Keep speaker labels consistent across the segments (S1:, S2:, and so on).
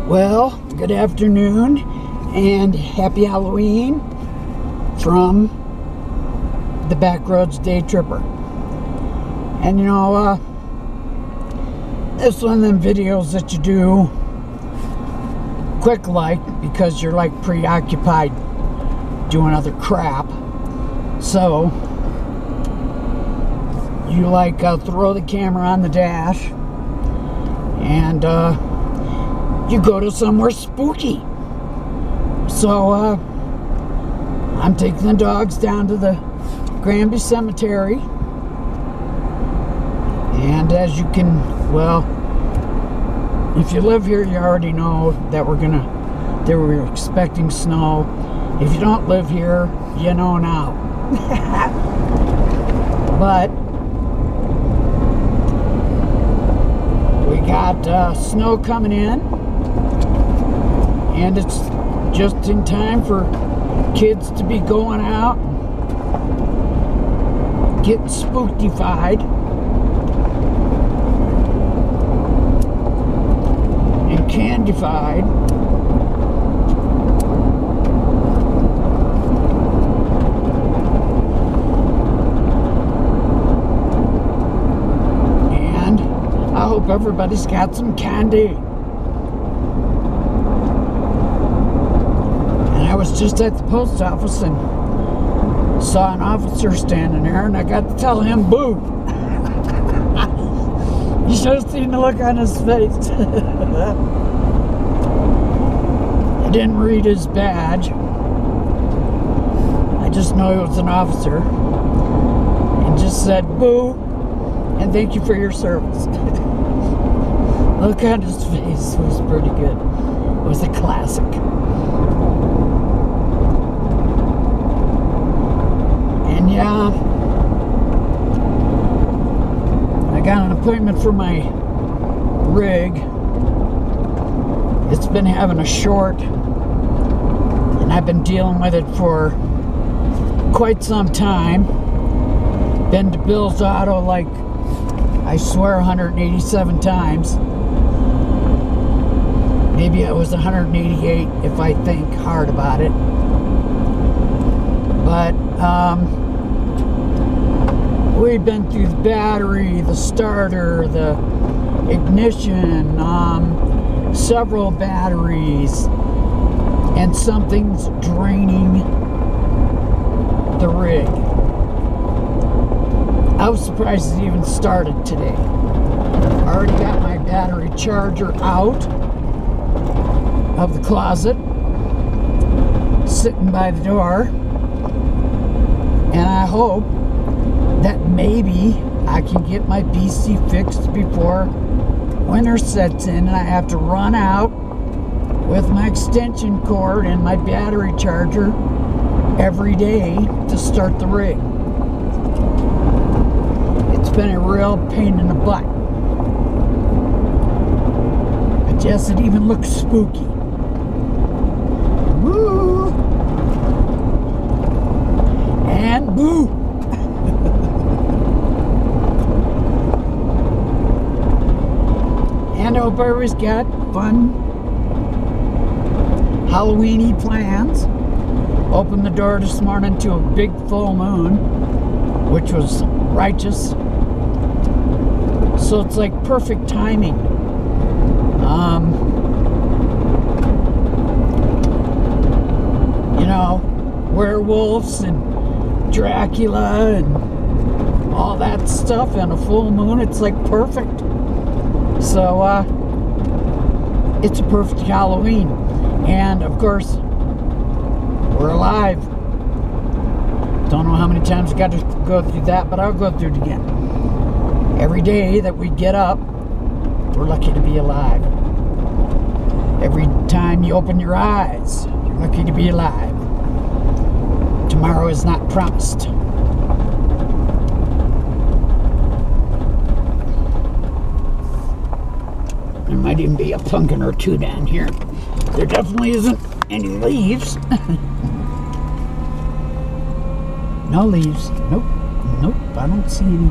S1: Well, good afternoon and happy Halloween from the Backroads Day Tripper. And you know, it's one of them videos that you do quick like because you're like preoccupied doing other crap. So you like throw the camera on the dash and you go to somewhere spooky. So I'm taking the dogs down to the Granby Cemetery, and as you can, well, if you live here, you already know that we're expecting snow. If you don't live here, you know now. But we got snow coming in, and it's just in time for kids to be going out and getting spooktified and candified. And I hope everybody's got some candy. I was just at the post office and saw an officer standing there, and I got to tell him boo. You should have seen the look on his face. I didn't read his badge. I just know he was an officer, and just said boo and thank you for your service. Look on his face was pretty good. It was a classic. Yeah, I got an appointment for my rig. It's been having a short, and I've been dealing with it for quite some time. Been to Bill's Auto like, I swear, 187 times. Maybe it was 188 if I think hard about it. But we've been through the battery, the starter, the ignition, several batteries, and something's draining the rig. I was surprised it even started today. I already got my battery charger out of the closet, sitting by the door, and I hope that maybe I can get my PC fixed before winter sets in and I have to run out with my extension cord and my battery charger every day to start the rig. It's been a real pain in the butt. But yes, it even looks spooky. Woo! And boo! And I hope everybody's got fun Halloween-y plans. Opened the door this morning to a big full moon, which was righteous. So it's like perfect timing. You know, werewolves and Dracula and all that stuff and a full moon, it's like perfect. So it's a perfect Halloween, and of course we're alive. Don't know how many times I got to go through that, but I'll go through it again. Every day that we get up, we're lucky to be alive. Every time you open your eyes, you're lucky to be alive. Tomorrow is not promised. There might even be a pumpkin or two down here. There definitely isn't any leaves. No leaves. Nope. Nope. I don't see any.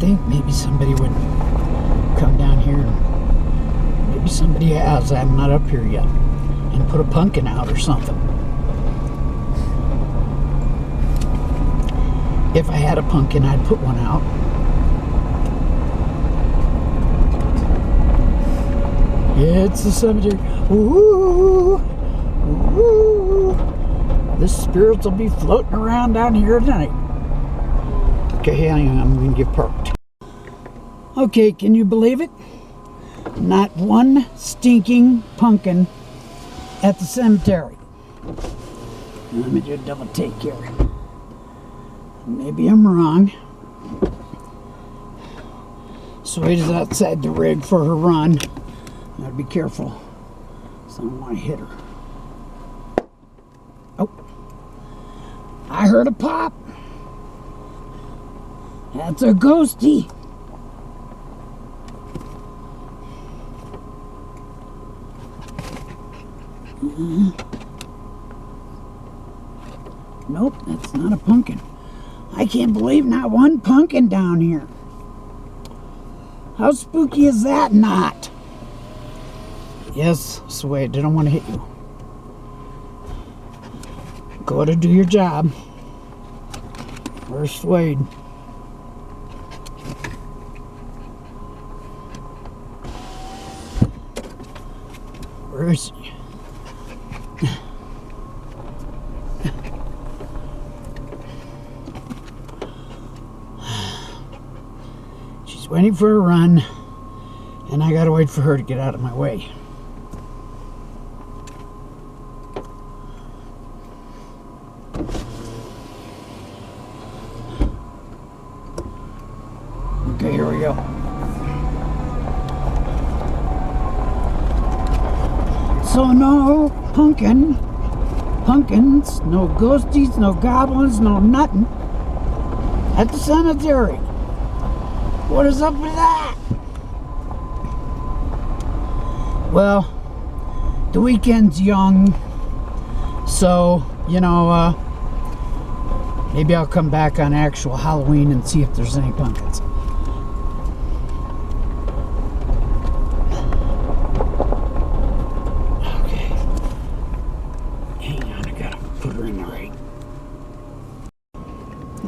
S1: think maybe somebody would come down here. Maybe somebody has. I'm not up here yet. And put a pumpkin out or something. If I had a pumpkin, I'd put one out. It's the cemetery. Ooh, ooh. The spirits will be floating around down here tonight. Okay, hang on, I'm going to get parked. Okay, can you believe it? Not one stinking pumpkin at the cemetery. Let me do a double take here. Maybe I'm wrong. Swade's outside the rig for her run. Gotta be careful, so I don't want to hit her. Oh, I heard a pop. That's a ghosty. Nope, that's not a pumpkin. I can't believe not one pumpkin down here. How spooky is that not? Yes, Swade, I don't want to hit you. Go to do your job. Where's Swade? Where is he? She's waiting for a run, and I gotta wait for her to get out of my way. Okay, here we go. So no pumpkins, no ghosties, no goblins, no nothing at the cemetery. What is up with that? Well, the weekend's young, so, you know, maybe I'll come back on actual Halloween and see if there's any pumpkins.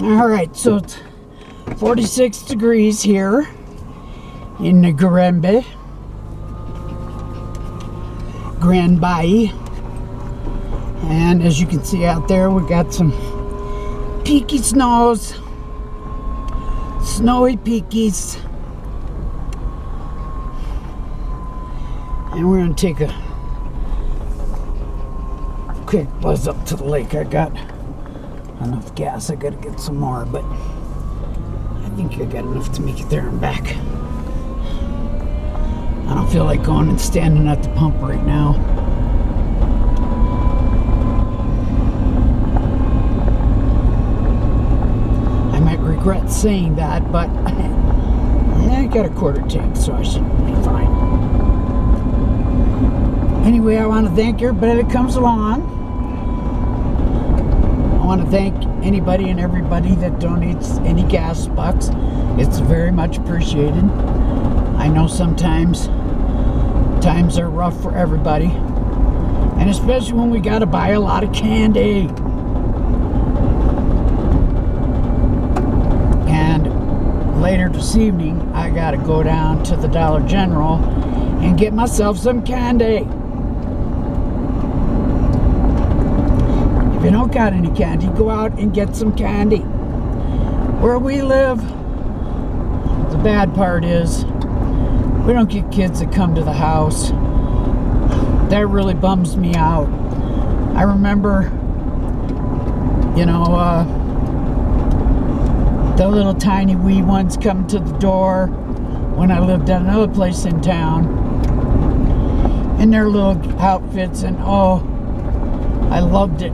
S1: Alright, so it's 46 degrees here in the Granby. And as you can see out there, we got some peaky snows, snowy peakies. And we're going to take a quick buzz up to the lake. I got enough gas. I gotta get some more, but I think I got enough to make it there and back. I don't feel like going and standing at the pump right now. I might regret saying that, but I got a quarter tank, so I should be fine. Anyway, I want to thank everybody that comes along. I want to thank anybody and everybody that donates any gas bucks. It's very much appreciated. I know sometimes times are rough for everybody, and especially when we got to buy a lot of candy. And later this evening, I got to go down to the Dollar General and get myself some candy. If you don't got any candy, go out and get some candy. Where we live, the bad part is we don't get kids that come to the house. That really bums me out. I remember, you know, the little tiny wee ones come to the door when I lived at another place in town in their little outfits, and oh, I loved it.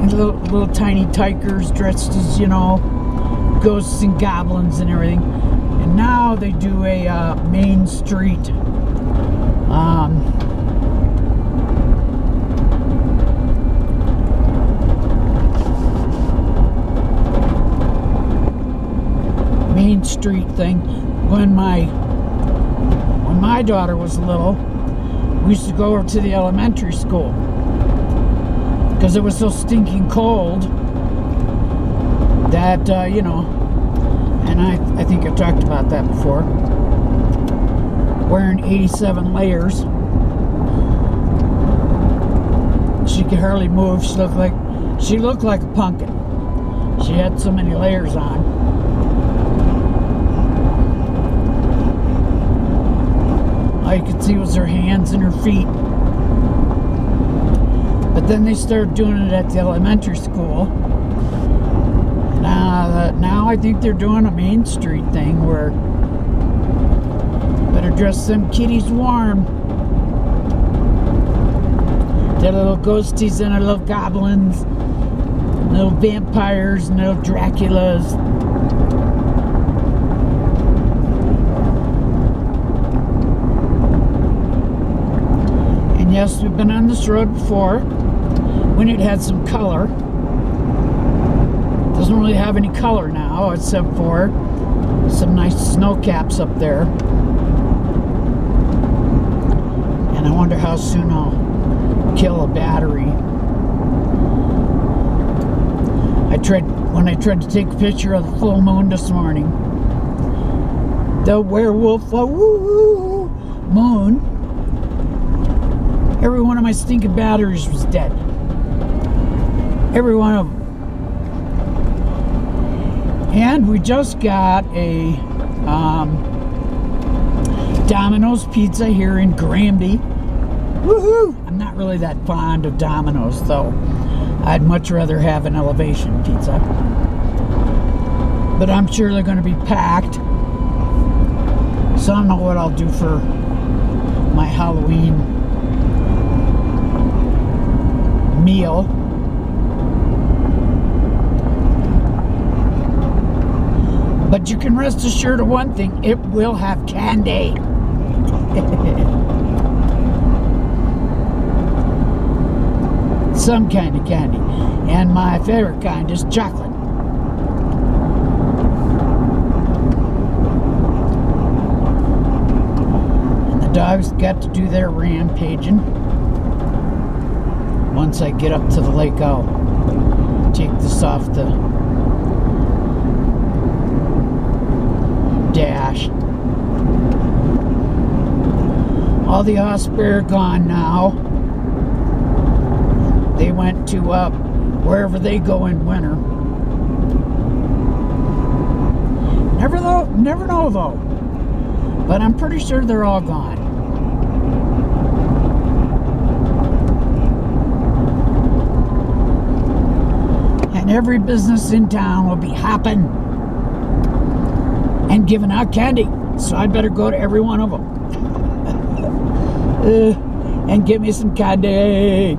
S1: Little tiny tykers dressed as, you know, ghosts and goblins and everything. And now they do a Main Street street thing. When my daughter was little, we used to go over to the elementary school because it was so stinking cold that, you know, and I think I've talked about that before, wearing 87 layers. She could hardly move. She looked like a pumpkin. She had so many layers on. All you could see was her hands and her feet. But then they started doing it at the elementary school. Now I think they're doing a Main Street thing where better dress them kiddies warm. They're little ghosties and their little goblins, little vampires and little Draculas. And yes, we've been on this road before when it had some color. Doesn't really have any color now except for some nice snow caps up there. And I wonder how soon I'll kill a battery. When I tried to take a picture of the full moon this morning, the werewolf moon, every one of my stinking batteries was dead. Every one of them. And we just got a Domino's pizza here in Granby. Woohoo! I'm not really that fond of Domino's, though. I'd much rather have an elevation pizza. But I'm sure they're going to be packed. So I don't know what I'll do for my Halloween meal. But you can rest assured of one thing, it will have candy. Some kind of candy. And my favorite kind is chocolate. And the dogs got to do their rampaging. Once I get up to the lake, I'll take this off the dash. All the osprey are gone now. They went to wherever they go in winter. Never know though. But I'm pretty sure they're all gone. And every business in town will be hopping and giving out candy. So I'd better go to every one of them. And get me some candy.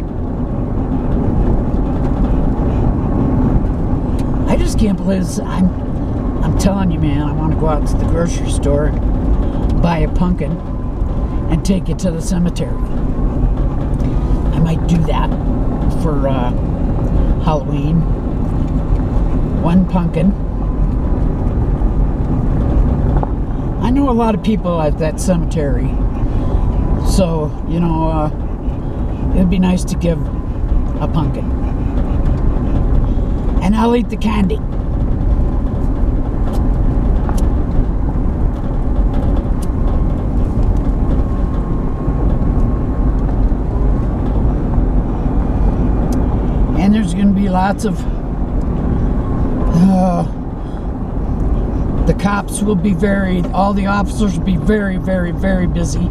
S1: I just can't believe this. I'm telling you, man, I want to go out to the grocery store, buy a pumpkin, and take it to the cemetery. I might do that for Halloween. One pumpkin. I know a lot of people at that cemetery, so, you know, it'd be nice to give a pumpkin. And I'll eat the candy. And there's going to be lots of the cops will be all the officers will be very, very, very busy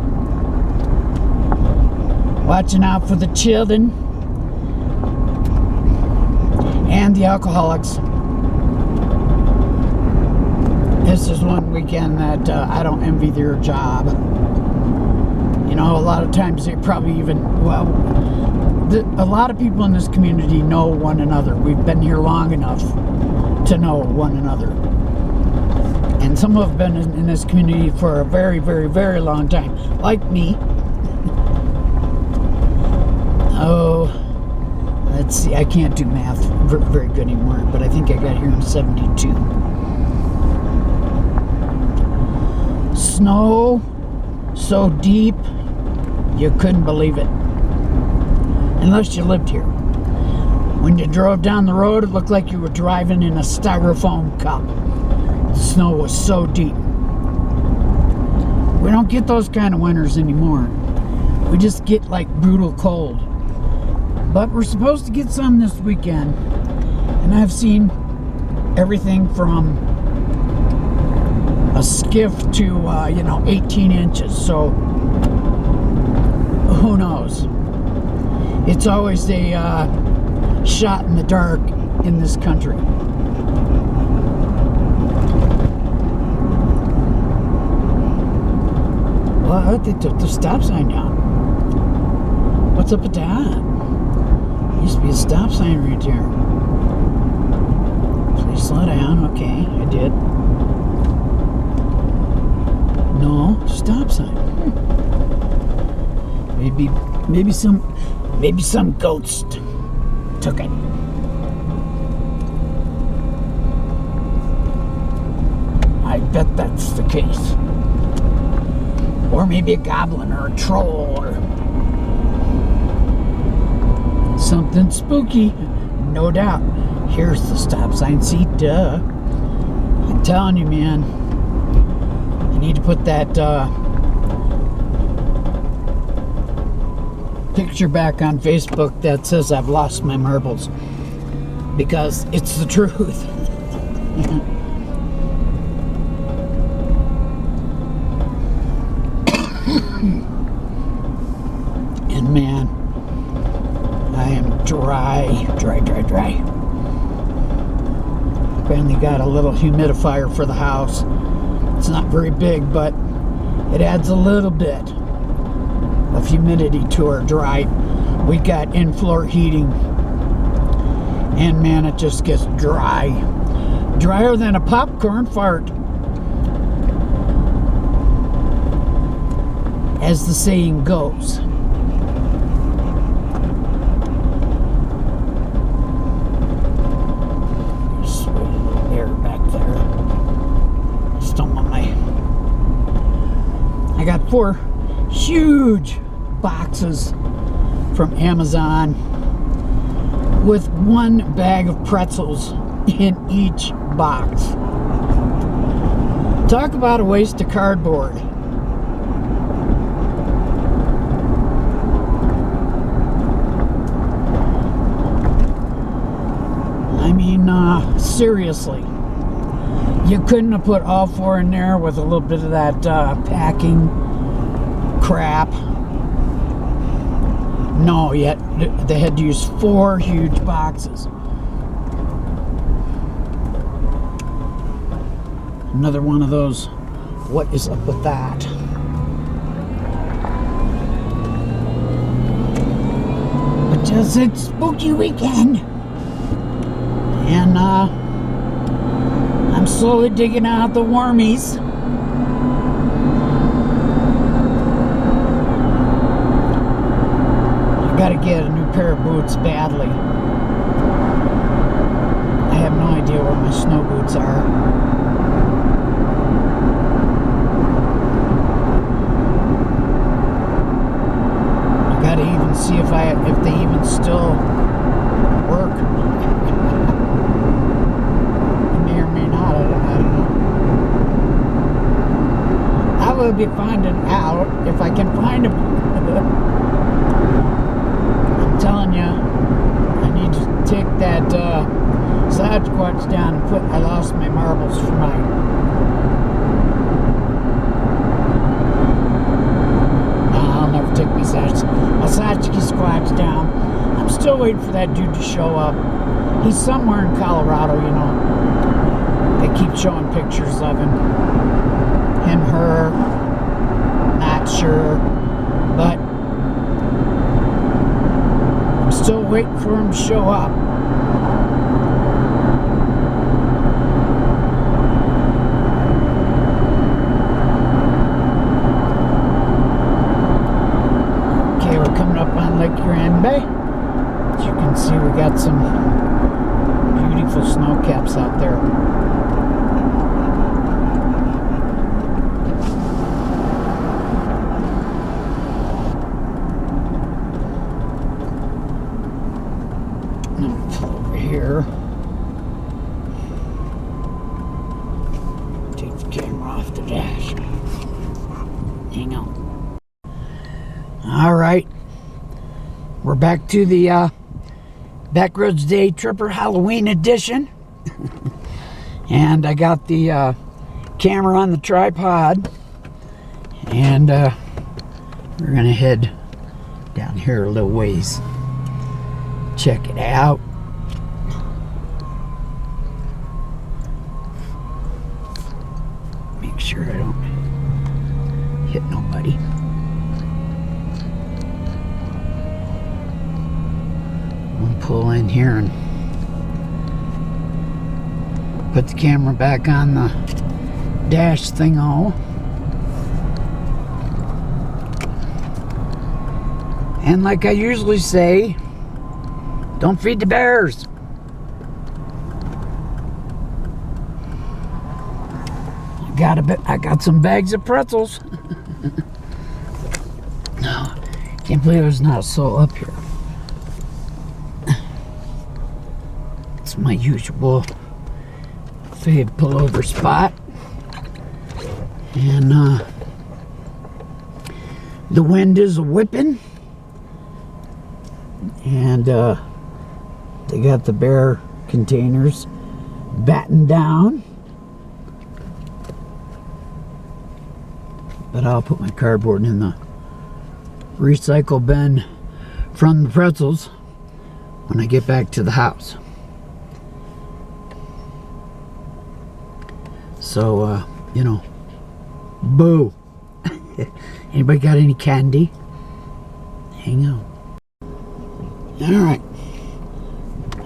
S1: watching out for the children and the alcoholics. This is one weekend that I don't envy their job. You know, a lot of times they probably even, well, a lot of people in this community know one another. We've been here long enough to know one another. And some have been in this community for a very, very, very long time, like me. Oh, let's see, I can't do math very good anymore, but I think I got here in 72. Snow so deep you couldn't believe it, unless you lived here. When you drove down the road, it looked like you were driving in a styrofoam cup. The snow was so deep. We don't get those kind of winters anymore. We just get like brutal cold. But we're supposed to get some this weekend, and I've seen everything from a skiff to 18 inches. So who knows? It's always a shot in the dark in this country. What? They took the stop sign down. What's up with that? Used to be a stop sign right there. Please slow down. Okay, I did. No stop sign. Maybe some ghost took it. I bet that's the case. Or maybe a goblin or a troll or something spooky. No doubt. Here's the stop sign. See, duh. I'm telling you, man. I need to put that picture back on Facebook that says I've lost my marbles, because it's the truth. And man, I am dry. Finally got a little humidifier for the house. It's not very big, but it adds a little bit of humidity to our dry. We got in-floor heating, and man, it just gets dry. Drier than a popcorn fart, as the saying goes. Just wait a little air back there. Just don't want my... I got 4 huge boxes from Amazon with 1 bag of pretzels in each box. Talk about a waste of cardboard. I mean, seriously. You couldn't have put all 4 in there with a little bit of that packing crap. No, yet they had to use 4 huge boxes. Another one of those, what is up with that? Because it's spooky weekend. And I'm slowly digging out the wormies. I gotta get a new pair of boots badly. I have no idea where my snow boots are. I gotta even see if they even still work. May or may not. I don't know. I will be finding out if I can find them. I'm telling you, I need to take that Sasquatch down and I lost my marbles for mine. I'll never take my Sasquatch down. I'm still waiting for that dude to show up. He's somewhere in Colorado, you know. They keep showing pictures of him. Him, her, not sure. But I'm still waiting for him to show up. Okay, we're coming up on Lake Grand Bay. As you can see, we got some beautiful snow caps out there. All right, we're back to the Backroads Day Tripper Halloween edition. And I got the camera on the tripod, and we're gonna head down here a little ways. Check it out. Make sure I don't hit nobody. We'll pull in here and put the camera back on the dash thingo. And like I usually say, don't feed the bears. I got some bags of pretzels. No, can't believe there's not a soul up here. It's my usual fave pullover spot. And the wind is whipping. And they got the bear containers battened down. But I'll put my cardboard in the recycle bin from the pretzels when I get back to the house. So, you know, boo. Anybody got any candy? Hang on. All right.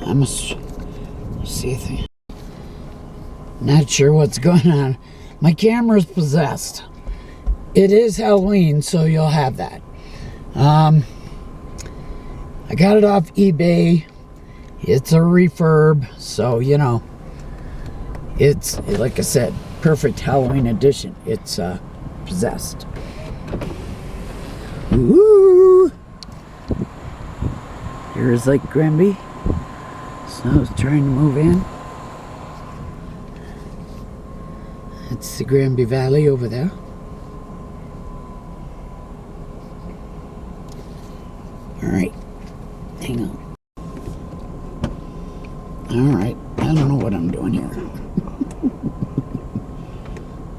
S1: I must see if they... Not sure what's going on. My camera's possessed. It is Halloween, so you'll have that. I got it off eBay. It's a refurb, so, you know, it's, like I said, perfect Halloween edition. It's possessed. Ooh! Here's Lake Granby. Snow's trying to move in. It's the Granby Valley over there. Alright, hang on. Alright, I don't know what I'm doing here.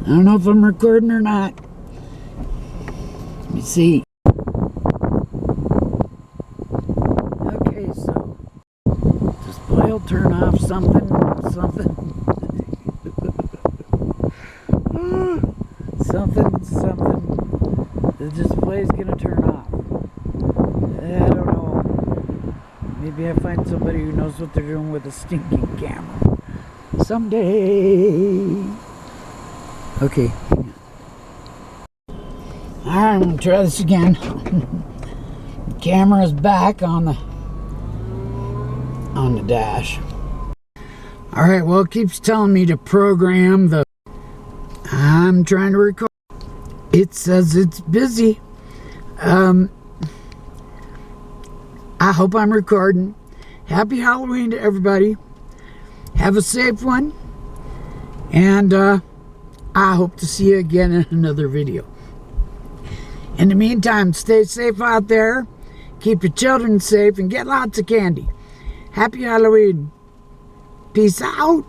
S1: I don't know if I'm recording or not. Let me see. Okay, so display will turn off something. Something. The display's gonna turn off. I don't know. Maybe I find somebody who knows what they're doing with a stinking camera. Someday. Okay. Alright, I'm gonna try this again. The camera is back on the dash. Alright, well, it keeps telling me to program the... I'm trying to record. It says it's busy. I hope I'm recording. Happy Halloween to everybody. Have a safe one. And I hope to see you again in another video. In the meantime, stay safe out there. Keep your children safe and get lots of candy. Happy Halloween. Peace out.